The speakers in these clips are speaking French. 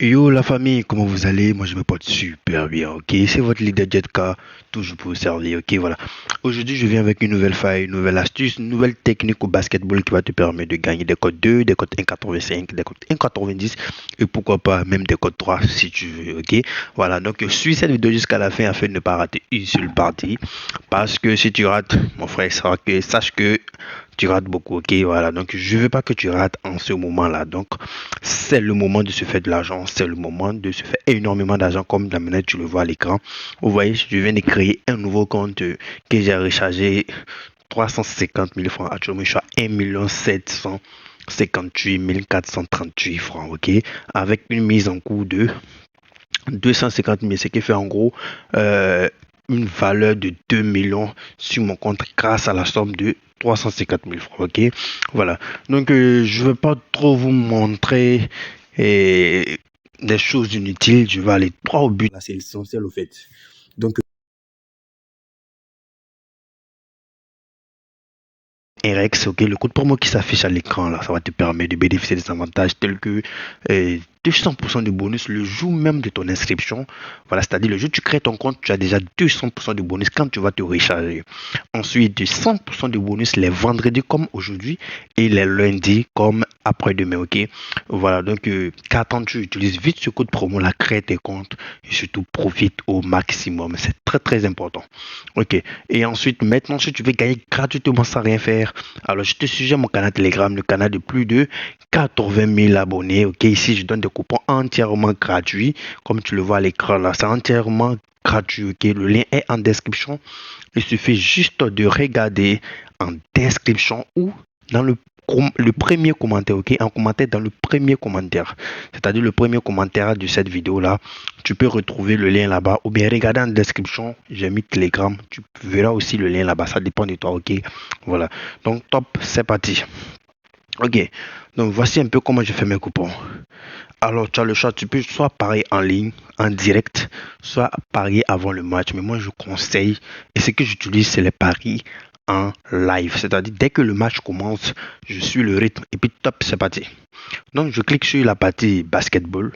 Yo la famille, comment vous allez? Moi je me porte super bien, ok? C'est votre leader Jetka, toujours pour vous servir, ok? Voilà. Aujourd'hui je viens avec une nouvelle faille, une nouvelle astuce, une nouvelle technique au basketball qui va te permettre de gagner des codes 2, des codes 1,85, des codes 1,90 et pourquoi pas même des codes 3 si tu veux, ok? Voilà, donc suis cette vidéo jusqu'à la fin afin de ne pas rater une seule partie. Parce que si tu rates, mon frère, sache que tu rates beaucoup, ok? Voilà, donc je veux pas que tu rates en ce moment-là. Donc c'est le moment de se faire de l'argent, c'est le moment de se faire énormément d'argent comme la manière tu le vois à l'écran. Vous voyez, je viens de créer un nouveau compte que j'ai rechargé 350 000 francs. Actuellement, je suis à 1 758 438 francs, ok? Avec une mise en cours de 250 000, ce qui fait en gros une valeur de 2 millions sur mon compte grâce à la somme de 350 000 francs, ok? Voilà. Donc, je ne vais pas trop vous montrer des choses inutiles. Je vais aller droit au but. Là, c'est l'essentiel au fait. Donc, RX, ok, le code promo qui s'affiche à l'écran, là, ça va te permettre de bénéficier des avantages tels que 200% de bonus le jour même de ton inscription. Voilà, c'est-à-dire le jour où tu crées ton compte, tu as déjà 200% de bonus quand tu vas te recharger. Ensuite, 100% de bonus les vendredis comme aujourd'hui et les lundis comme après-demain, ok? Voilà, donc qu'attends-tu? Utilise vite ce code promo là, crée tes comptes et surtout profite au maximum. C'est très très important. Ok, et ensuite, maintenant, si tu veux gagner gratuitement sans rien faire, alors je te suggère mon canal Telegram, le canal de plus de 80 000 abonnés. Ok, ici, je donne des coupons entièrement gratuits. Comme tu le vois à l'écran là, c'est entièrement gratuit. Ok, le lien est en description. Il suffit juste de regarder en description ou dans le premier commentaire, ok, un commentaire dans le premier commentaire, c'est-à-dire le premier commentaire de cette vidéo là, tu peux retrouver le lien là-bas ou bien regarder en description, j'ai mis Telegram, tu verras aussi le lien là-bas, ça dépend de toi, ok, voilà, donc top, c'est parti. Ok, donc voici un peu comment je fais mes coupons. Alors, tu as le choix, tu peux soit parier en ligne, en direct, soit parier avant le match. Mais moi, je conseille, et ce que j'utilise, c'est les paris en live. C'est-à-dire, dès que le match commence, je suis le rythme et puis top, c'est parti. Donc, je clique sur la partie basketball.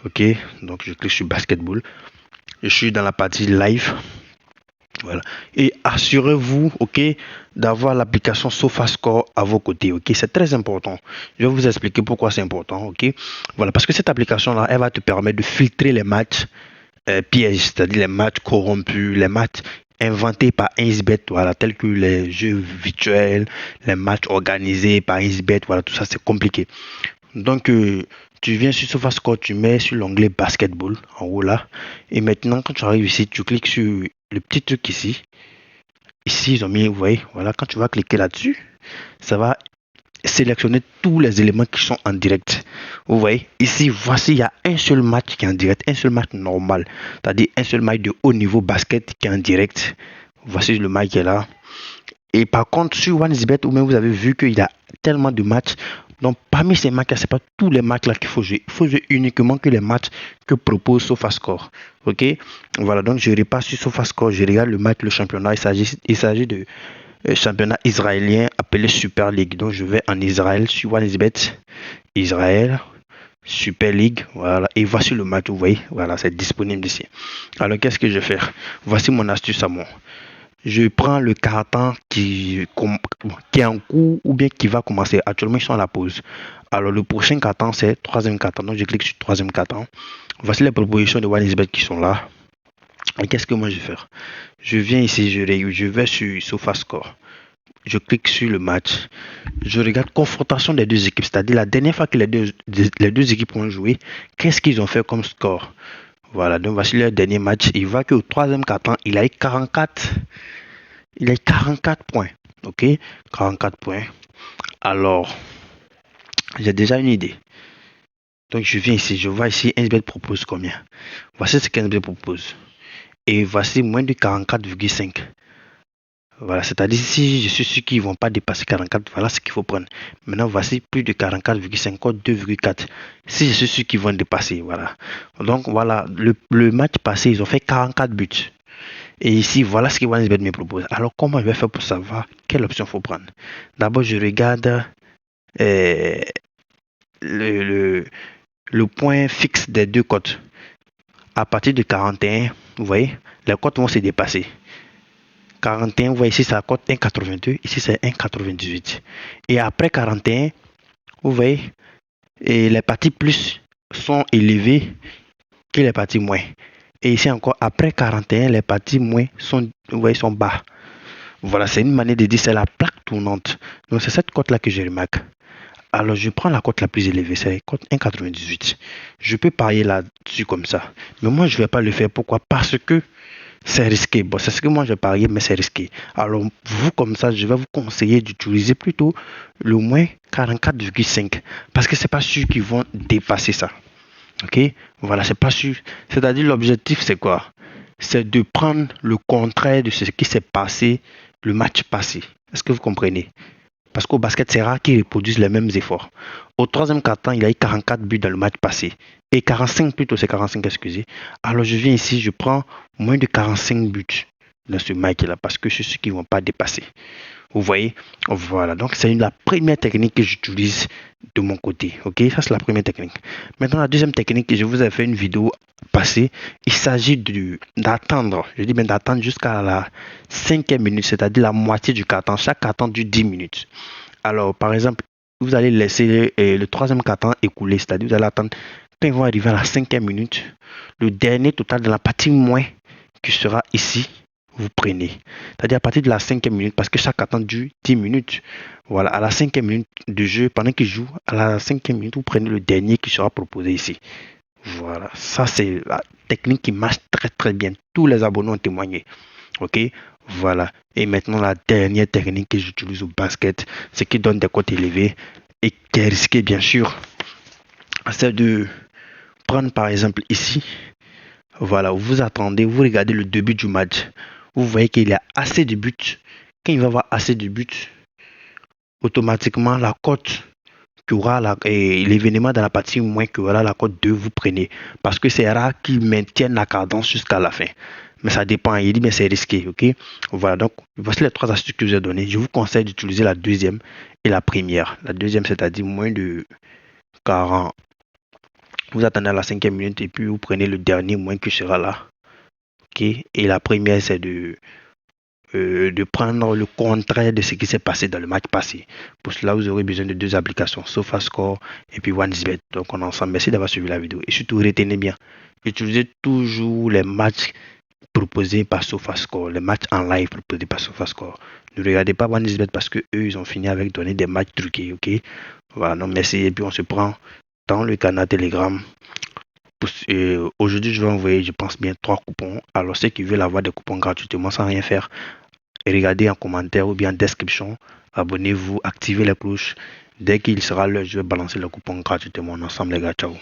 Ok, donc je clique sur basketball. Je suis dans la partie live. Voilà. Et assurez-vous, ok, d'avoir l'application SofaScore à vos côtés, ok. C'est très important. Je vais vous expliquer pourquoi c'est important, ok. Voilà, parce que cette application-là, elle va te permettre de filtrer les matchs pièges, c'est-à-dire les matchs corrompus, les matchs inventés par 1xBet, voilà, tels que les jeux virtuels, les matchs organisés par 1xBet, voilà, tout ça, c'est compliqué. Donc, tu viens sur SofaScore, tu mets sur l'onglet basketball en haut là. Et maintenant, quand tu arrives ici, tu cliques sur le petit truc ici. Ici, ils ont mis, vous voyez, voilà, quand tu vas cliquer là-dessus, ça va sélectionner tous les éléments qui sont en direct. Vous voyez, ici, voici, il y a un seul match qui est en direct, un seul match normal. C'est-à-dire un seul match de haut niveau basket qui est en direct. Voici le match qui est là. Et par contre, sur OneXBet, ou même vous avez vu qu'il y a tellement de matchs. Donc, parmi ces matchs-là, ce n'est pas tous les matchs-là qu'il faut jouer. Il faut jouer uniquement que les matchs que propose SofaScore. Ok? Voilà, donc je repasse sur SofaScore, je regarde le match, le championnat. Il s'agit de championnat israélien appelé Super League. Donc, je vais en Israël sur OneXBet. Israël, Super League. Voilà. Et voici le match, vous voyez. Voilà, c'est disponible ici. Alors, qu'est-ce que je vais faire? Voici mon astuce à moi. Je prends le carton qui est en cours ou bien qui va commencer. Actuellement, ils sont à la pause. Alors, le prochain carton, c'est troisième carton. Donc, je clique sur troisième carton. Voici les propositions de OneXBet qui sont là. Et qu'est-ce que moi je vais faire? Je viens ici, je vais sur SofaScore. Je clique sur le match. Je regarde confrontation des deux équipes. C'est-à-dire la dernière fois que les deux équipes ont joué, qu'est-ce qu'ils ont fait comme score? Voilà, donc voici le dernier match. Il voit qu'au troisième carton, il a eu 44. Il a 44 points. Ok, 44 points. Alors, j'ai déjà une idée. Donc, je viens ici, je vois ici, 1xBet propose combien? Voici ce qu'un 1xBet propose. Et voici moins de 44,5. Voilà, c'est-à-dire si je suis sûr qu'ils ne vont pas dépasser 44, voilà ce qu'il faut prendre. Maintenant, voici plus de 44,5, 2,4. Si je suis sûr qu'ils vont dépasser, voilà. Donc, voilà, le match passé, ils ont fait 44 buts. Et ici, voilà ce que OneXBet me propose. Alors, comment je vais faire pour savoir quelle option il faut prendre? D'abord, je regarde euh, le, le point fixe des deux cotes. À partir de 41, vous voyez, les cotes vont se dépasser. 41, vous voyez ici, c'est la cote 1,82. Ici, c'est 1,98. Et après 41, vous voyez, et les parties plus sont élevées que les parties moins. Et ici encore, après 41, les parties moins sont, vous voyez, sont bas. Voilà, c'est une manière de dire, c'est la plaque tournante. Donc, c'est cette cote-là que je remarque. Alors, je prends la cote la plus élevée, c'est la cote 1,98. Je peux parier là-dessus comme ça. Mais moi, je ne vais pas le faire. Pourquoi? Parce que c'est risqué. Bon, c'est ce que moi, je parie, mais c'est risqué. Alors, vous, comme ça, je vais vous conseiller d'utiliser plutôt le moins 44,5. Parce que c'est pas sûr qu'ils vont dépasser ça. Ok? Voilà, c'est pas sûr. C'est-à-dire, l'objectif, c'est quoi? C'est de prendre le contraire de ce qui s'est passé le match passé. Est-ce que vous comprenez? Parce qu'au basket, c'est rare qu'ils reproduisent les mêmes efforts. Au troisième quart-temps, il a eu 44 buts dans le match passé. Et 45 plutôt, c'est 45, excusez. Alors je viens ici, je prends moins de 45 buts dans ce match-là parce que c'est ceux qui ne vont pas dépasser. Vous voyez? Voilà, donc c'est la première technique que j'utilise de mon côté. Ok, ça c'est la première technique. Maintenant, la deuxième technique, je vous ai fait une vidéo passée. Il s'agit d'attendre, je dis bien d'attendre jusqu'à la 5e minute, c'est-à-dire la moitié du carton. Chaque carton dure 10 minutes. Alors, par exemple, vous allez laisser le troisième carton écouler, c'est-à-dire vous allez attendre quand ils vont arriver à la 5e minute. Le dernier total de la partie moins qui sera ici, vous prenez. C'est-à-dire à partir de la 5e minute, parce que chaque carton dure 10 minutes. Voilà, à la 5e minute de jeu, pendant qu'il joue, à la 5e minute, vous prenez le dernier qui sera proposé ici. Voilà, ça c'est la technique qui marche très très bien. Tous les abonnés ont témoigné. Ok, voilà. Et maintenant, la dernière technique que j'utilise au basket, c'est qui donne des cotes élevées et qui est risquée, bien sûr, c'est de prendre par exemple ici. Voilà, vous attendez, vous regardez le début du match. Vous voyez qu'il y a assez de buts. Quand il va y avoir assez de buts, automatiquement, la cote qui aura l'événement dans la partie moins que voilà la cote 2, vous prenez. Parce que c'est rare qu'ils maintiennent la cadence jusqu'à la fin. Mais ça dépend. Il dit, mais c'est risqué. Ok. Voilà. Donc, voici les 3 astuces que je vous ai données. Je vous conseille d'utiliser la deuxième et la première. La deuxième, c'est-à-dire moins de 40. Vous attendez à la 5e minute et puis vous prenez le dernier moins qui sera là. Ok. Et la première, c'est de prendre le contraire de ce qui s'est passé dans le match passé. Pour cela, vous aurez besoin de 2 applications, SofaScore et puis OneXBet. Donc, on est ensemble. Merci d'avoir suivi la vidéo. Et surtout, retenez bien, utilisez toujours les matchs proposés par SofaScore, les matchs en live proposés par SofaScore. Ne regardez pas OneXBet parce que eux, ils ont fini avec donner des matchs truqués, ok? Voilà, non, merci. Et puis, on se prend dans le canal Telegram. Aujourd'hui, je vais envoyer, je pense bien, 3 coupons. Alors, ceux qui veulent avoir des coupons gratuitement sans rien faire, regardez en commentaire ou bien en description. Abonnez-vous, activez la cloche. Dès qu'il sera l'heure, je vais balancer le coupon gratuitement ensemble, les gars. Ciao.